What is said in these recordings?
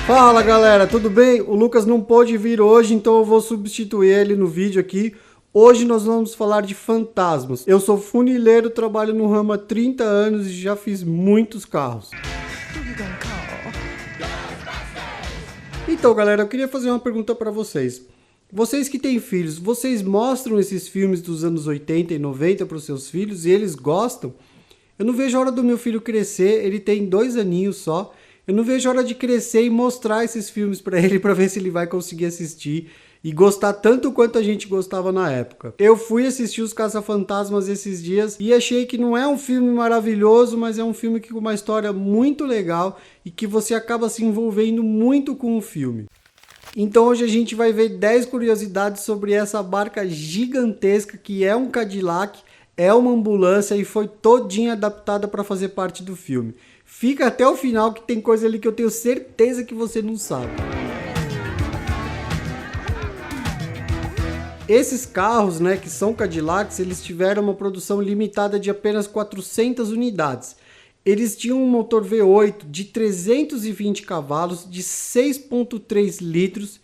Fala galera, tudo bem? O Lucas não pôde vir hoje, então eu vou substituir ele no vídeo aqui. Hoje nós vamos falar de fantasmas. Eu sou funileiro, trabalho no ramo há 30 anos e já fiz muitos carros. Então galera, eu queria fazer uma pergunta para vocês. Vocês que têm filhos, vocês mostram esses filmes dos anos 80 e 90 para os seus filhos e eles gostam? Eu não vejo a hora do meu filho crescer, ele tem 2 aninhos só. Eu não vejo a hora de crescer e mostrar esses filmes para ele, para ver se ele vai conseguir assistir e gostar tanto quanto a gente gostava na época. Eu fui assistir Os Caça-Fantasmas esses dias e achei que não é um filme maravilhoso, mas é um filme com uma história muito legal e que você acaba se envolvendo muito com o filme. Então hoje a gente vai ver 10 curiosidades sobre essa barca gigantesca que é um Cadillac, é uma ambulância e foi todinha adaptada para fazer parte do filme. Fica até o final que tem coisa ali que eu tenho certeza que você não sabe. Esses carros, né, que são Cadillacs, eles tiveram uma produção limitada de apenas 400 unidades. Eles tinham um motor V8 de 320 cavalos, de 6,3 litros,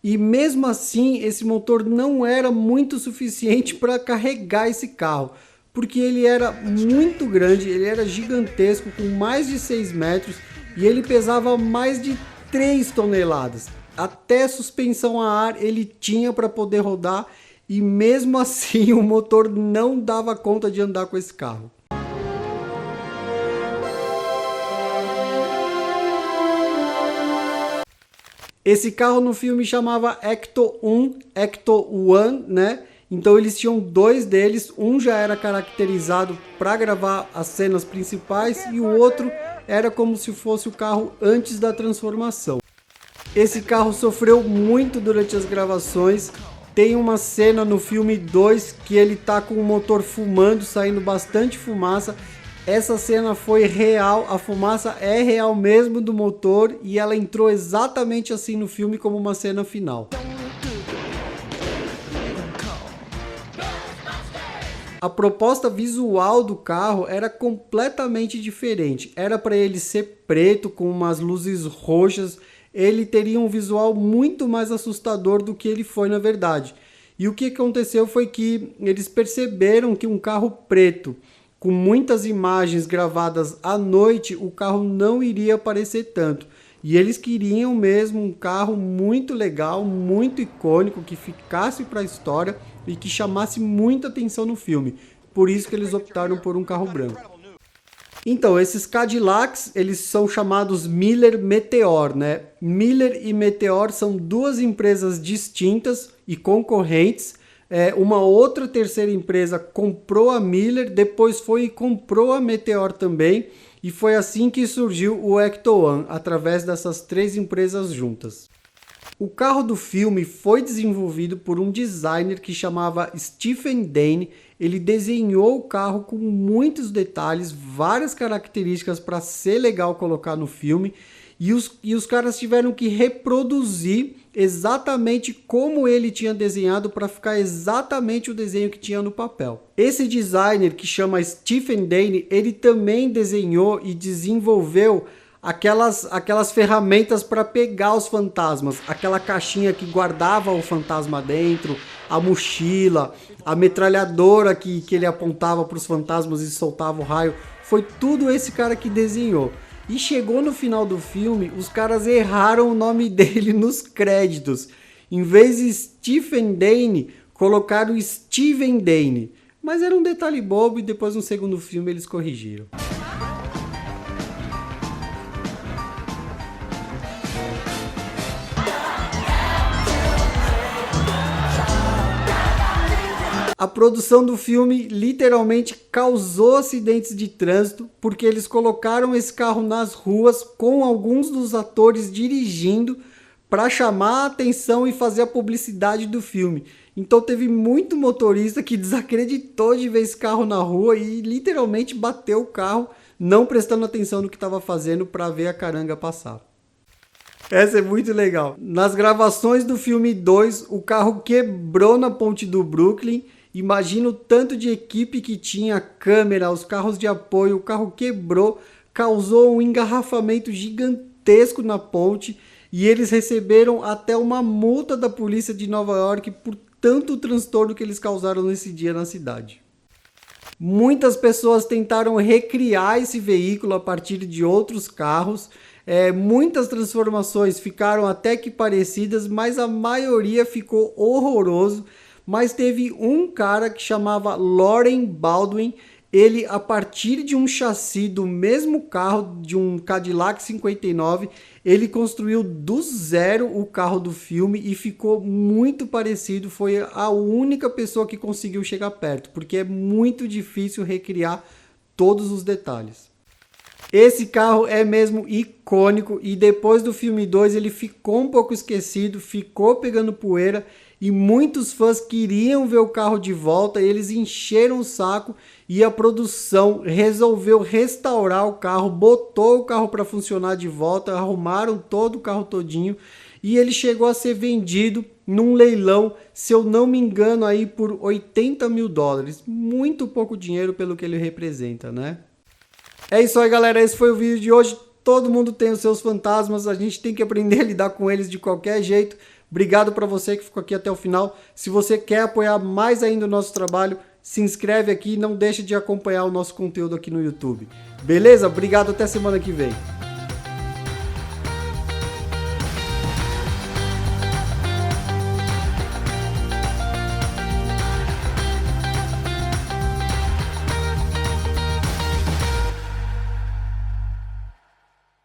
e mesmo assim esse motor não era muito suficiente para carregar esse carro, porque ele era muito grande, ele era gigantesco, com mais de 6 metros, e ele pesava mais de 3 toneladas. Até suspensão a ar ele tinha para poder rodar, e mesmo assim o motor não dava conta de andar com esse carro. Esse carro no filme chamava Ecto 1, Ecto One, né? Então eles tinham 2 deles, um já era caracterizado para gravar as cenas principais e o outro era como se fosse o carro antes da transformação. Esse carro sofreu muito durante as gravações. Tem uma cena no filme 2 que ele tá com o motor fumando, saindo bastante fumaça. Essa cena foi real, a fumaça é real mesmo do motor e ela entrou exatamente assim no filme como uma cena final. A proposta visual do carro era completamente diferente. Era para ele ser preto com umas luzes roxas. Ele teria um visual muito mais assustador do que ele foi na verdade. E o que aconteceu foi que eles perceberam que um carro preto com muitas imagens gravadas à noite, o carro não iria aparecer tanto. E eles queriam mesmo um carro muito legal, muito icônico, que ficasse para a história e que chamasse muita atenção no filme. Por isso que eles optaram por um carro branco. Então, esses Cadillacs, eles são chamados Miller Meteor, né? Miller e Meteor são 2 empresas distintas e concorrentes. Uma outra terceira empresa comprou a Miller, depois foi e comprou a Meteor também, e foi assim que surgiu o Ecto One, através dessas 3 empresas juntas. O carro do filme foi desenvolvido por um designer que chamava Stephen Dane. Ele desenhou o carro com muitos detalhes, várias características para ser legal colocar no filme, e os caras tiveram que reproduzir exatamente como ele tinha desenhado para ficar exatamente o desenho que tinha no papel. Esse designer que chama Stephen Dane, ele também desenhou e desenvolveu aquelas ferramentas para pegar os fantasmas, aquela caixinha que guardava o fantasma dentro, a mochila, a metralhadora que ele apontava para os fantasmas e soltava o raio. Foi tudo esse cara que desenhou. E chegou no final do filme, os caras erraram o nome dele nos créditos. Em vez de Stephen Dane, colocaram Steven Dane. Mas era um detalhe bobo e depois no segundo filme eles corrigiram. A produção do filme literalmente causou acidentes de trânsito, porque eles colocaram esse carro nas ruas com alguns dos atores dirigindo para chamar a atenção e fazer a publicidade do filme. Então teve muito motorista que desacreditou de ver esse carro na rua e literalmente bateu o carro, não prestando atenção no que estava fazendo para ver a caranga passar. Essa é muito legal. Nas gravações do filme 2, o carro quebrou na ponte do Brooklyn. Imagina o tanto de equipe que tinha, câmera, os carros de apoio, o carro quebrou, causou um engarrafamento gigantesco na ponte e eles receberam até uma multa da polícia de Nova York por tanto transtorno que eles causaram nesse dia na cidade. Muitas pessoas tentaram recriar esse veículo a partir de outros carros. Muitas transformações ficaram até que parecidas, mas a maioria ficou horroroso. Mas teve um cara que chamava Loren Baldwin. Ele, a partir de um chassi do mesmo carro, de um Cadillac 59, ele construiu do zero o carro do filme e ficou muito parecido. Foi a única pessoa que conseguiu chegar perto, porque é muito difícil recriar todos os detalhes. Esse carro é mesmo icônico e depois do filme 2 ele ficou um pouco esquecido, ficou pegando poeira e muitos fãs queriam ver o carro de volta, eles encheram o saco e a produção resolveu restaurar o carro, botou o carro para funcionar de volta, arrumaram todo o carro todinho e ele chegou a ser vendido num leilão, se eu não me engano, aí por $80 mil. Muito pouco dinheiro pelo que ele representa, né? É isso aí, galera, esse foi o vídeo de hoje. Todo mundo tem os seus fantasmas, a gente tem que aprender a lidar com eles de qualquer jeito. Obrigado para você que ficou aqui até o final. Se você quer apoiar mais ainda o nosso trabalho, se inscreve aqui e não deixe de acompanhar o nosso conteúdo aqui no YouTube. Beleza? Obrigado, até semana que vem.